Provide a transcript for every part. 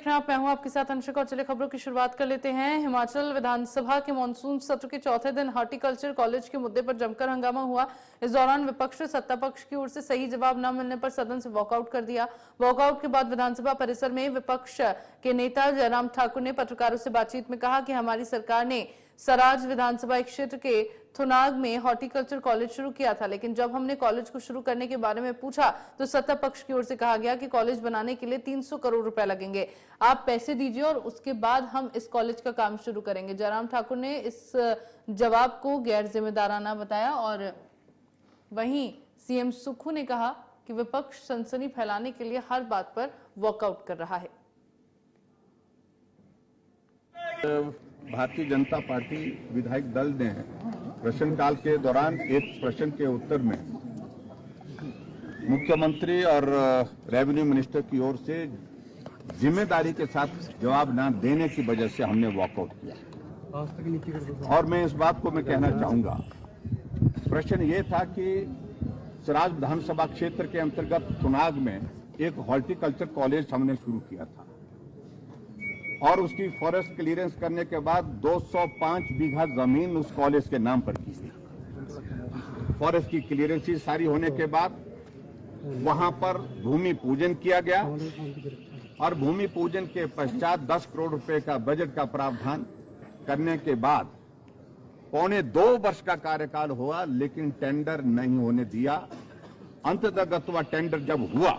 रहे हैं आप, मैं हूं आपके साथ अंशिका। और चले खबरों की शुरुआत कर लेते हैं। हिमाचल विधानसभा के मानसून सत्र के चौथे दिन हॉर्टिकल्चर कॉलेज के मुद्दे पर जमकर हंगामा हुआ। इस दौरान विपक्ष ने सत्ता पक्ष की ओर से सही जवाब न मिलने पर सदन से वॉकआउट कर दिया। वॉकआउट के बाद विधानसभा परिसर में विपक्ष के नेता जयराम ठाकुर ने पत्रकारों से बातचीत में कहा कि हमारी सरकार ने सराज विधानसभा क्षेत्र के थुनाग में हॉर्टिकल्चर कॉलेज शुरू किया था, लेकिन जब हमने कॉलेज को शुरू करने के बारे में पूछा तो सत्ता पक्ष की ओर से कहा गया कि कॉलेज बनाने के लिए 300 करोड़ रुपए लगेंगे, आप पैसे दीजिए और उसके बाद हम इस कॉलेज का काम शुरू करेंगे। जयराम ठाकुर ने इस जवाब को गैर जिम्मेदाराना बताया। और वहीं सीएम सुक्खू ने कहा कि विपक्ष सनसनी फैलाने के लिए हर बात पर वॉकआउट कर रहा है। भारतीय जनता पार्टी विधायक दल ने प्रश्नकाल के दौरान एक प्रश्न के उत्तर में मुख्यमंत्री और रेवेन्यू मिनिस्टर की ओर से जिम्मेदारी के साथ जवाब न देने की वजह से हमने वॉकआउट किया। और मैं इस बात को मैं कहना चाहूंगा, प्रश्न ये था कि सराज विधानसभा क्षेत्र के अंतर्गत थुनाग में एक हॉर्टिकल्चर कॉलेज हमने शुरू किया था और उसकी फॉरेस्ट क्लियरेंस करने के बाद 205 बीघा जमीन उस कॉलेज के नाम पर की थी। फॉरेस्ट की क्लियरेंस सारी होने के बाद वहां पर भूमि पूजन किया गया और भूमि पूजन के पश्चात 10 करोड़ रुपए का बजट का प्रावधान करने के बाद 1.25 वर्ष का कार्यकाल हुआ, लेकिन टेंडर नहीं होने दिया। अंततः टेंडर जब हुआ,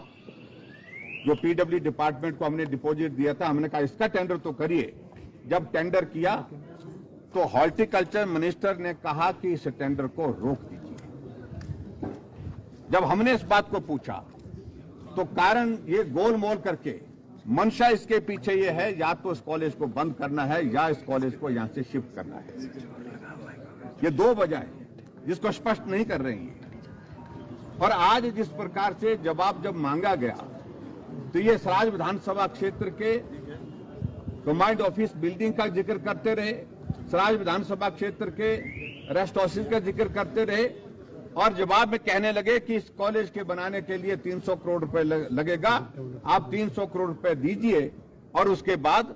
जो पीडब्ल्यू डिपार्टमेंट को हमने डिपॉजिट दिया था, हमने कहा इसका टेंडर तो करिए। जब टेंडर किया तो हॉर्टिकल्चर मिनिस्टर ने कहा कि इस टेंडर को रोक दीजिए। जब हमने इस बात को पूछा तो कारण ये गोलमोल करके मंशा इसके पीछे ये है, या तो इस कॉलेज को बंद करना है या इस कॉलेज को यहां से शिफ्ट करना है। ये दो वजह है जिसको स्पष्ट नहीं कर रही है। और आज जिस प्रकार से जवाब जब मांगा गया तो ये सराज विधानसभा क्षेत्र के कमांड ऑफिस बिल्डिंग का जिक्र करते रहे, सराज विधानसभा क्षेत्र के रेस्ट हाउस का जिक्र करते रहे और जवाब में कहने लगे कि इस कॉलेज के बनाने के लिए 300 करोड़ रुपए लगेगा, आप 300 करोड़ रुपए दीजिए और उसके बाद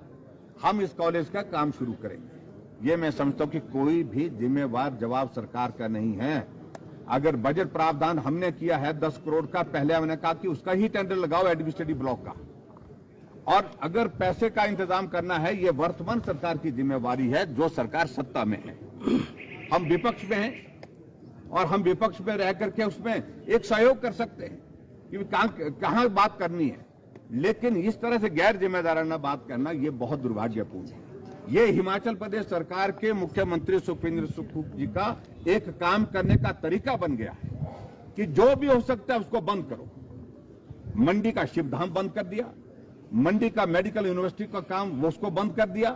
हम इस कॉलेज का काम शुरू करेंगे। ये मैं समझता हूं कि कोई भी जिम्मेवार जवाब सरकार का नहीं है। अगर बजट प्रावधान हमने किया है 10 करोड़ का, पहले हमने कहा कि उसका ही टेंडर लगाओ एडमिनिस्ट्रेटिव ब्लॉक का। और अगर पैसे का इंतजाम करना है, ये वर्तमान सरकार की जिम्मेवारी है जो सरकार सत्ता में है। हम विपक्ष में हैं और हम विपक्ष में रह करके उसमें एक सहयोग कर सकते हैं कि कहां बात करनी है, लेकिन इस तरह से गैर जिम्मेदाराना बात करना ये बहुत दुर्भाग्यपूर्ण है। ये हिमाचल प्रदेश सरकार के मुख्यमंत्री सुखविंदर सुक्खू जी का एक काम करने का तरीका बन गया है कि जो भी हो सकता है उसको बंद करो। मंडी का शिवधाम बंद कर दिया, मंडी का मेडिकल यूनिवर्सिटी का काम उसको बंद कर दिया,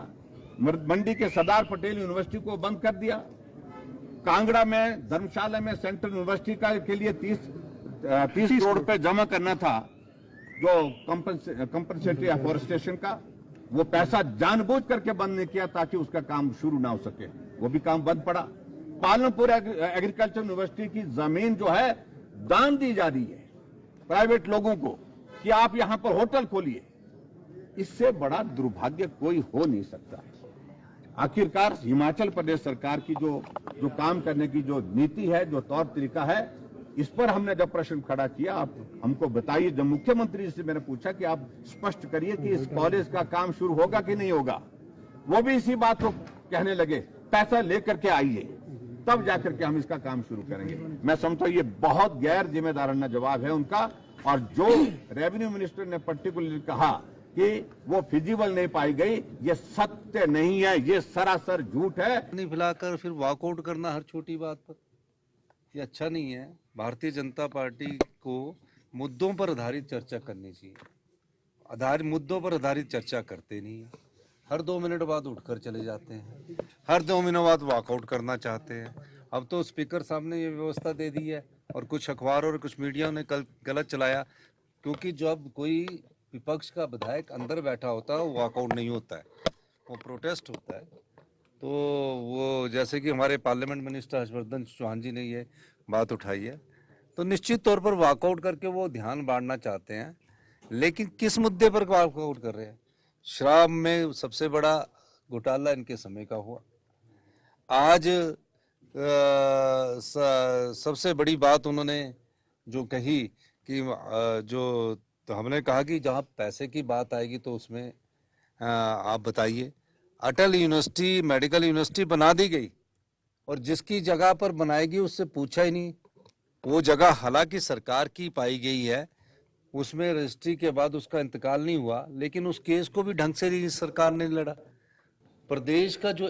मंडी के सरदार पटेल यूनिवर्सिटी को बंद कर दिया, कांगड़ा में धर्मशाला में सेंट्रल यूनिवर्सिटी के लिए 30 करोड़ रुपए जमा करना था जो कंपनसेटरी एफोरेस्टेशन का, वो पैसा जानबूझ करके बंद नहीं किया ताकि उसका काम शुरू ना हो सके, वो भी काम बंद पड़ा। पालनपुर एग्रीकल्चर यूनिवर्सिटी की जमीन जो है दान दी जा रही है प्राइवेट लोगों को कि आप यहां पर होटल खोलिए। इससे बड़ा दुर्भाग्य कोई हो नहीं सकता। आखिरकार हिमाचल प्रदेश सरकार की जो काम करने की जो नीति है, जो तौर तरीका है, इस पर हमने जब प्रश्न खड़ा किया, आप हमको बताइए। जब मुख्यमंत्री जी से मैंने पूछा कि आप स्पष्ट करिए कि इस कॉलेज का काम शुरू होगा कि नहीं होगा, वो भी इसी बात को कहने लगे, पैसा लेकर के आइए तब जाकर के हम इसका काम शुरू करेंगे। मैं समझता हूं ये बहुत गैर जिम्मेदाराना जवाब है उनका। और जो रेवेन्यू मिनिस्टर ने पर्टिकुलरली कहा कि वो फिजिबल नहीं पाई गई, ये सत्य नहीं है, ये सरासर झूठ है। नहीं फैलाकर फिर वॉकआउट करना हर छोटी बात पर, ये अच्छा नहीं है। भारतीय जनता पार्टी को मुद्दों पर आधारित चर्चा करनी चाहिए। मुद्दों पर आधारित चर्चा करते नहीं है, हर 2 मिनट बाद उठकर चले जाते हैं, हर 2 मिनट बाद वॉकआउट करना चाहते हैं। अब तो स्पीकर साहब ने ये व्यवस्था दे दी है और कुछ अखबारों और कुछ मीडिया ने कल गलत चलाया, क्योंकि जब कोई विपक्ष का विधायक अंदर बैठा होता है वो वॉकआउट नहीं होता है, वो प्रोटेस्ट होता है। तो वो जैसे कि हमारे पार्लियामेंट मिनिस्टर हर्षवर्धन चौहान जी ने ये बात उठाई है, तो निश्चित तौर पर वॉकआउट करके वो ध्यान बांटना चाहते हैं। लेकिन किस मुद्दे पर वॉकआउट कर रहे हैं? शराब में सबसे बड़ा घोटाला इनके समय का हुआ। आज सबसे बड़ी बात उन्होंने जो कही कि जो तो हमने कहा कि जहाँ पैसे की बात आएगी तो उसमें आप बताइए। अटल यूनिवर्सिटी मेडिकल यूनिवर्सिटी बना दी गई और जिसकी जगह पर बनाएगी उससे पूछा ही नहीं। वो जगह हालांकि सरकार की पाई गई है, उसमें रजिस्ट्री के बाद उसका इंतकाल नहीं हुआ, लेकिन उस केस को भी ढंग से सरकार ने लड़ा। प्रदेश का जो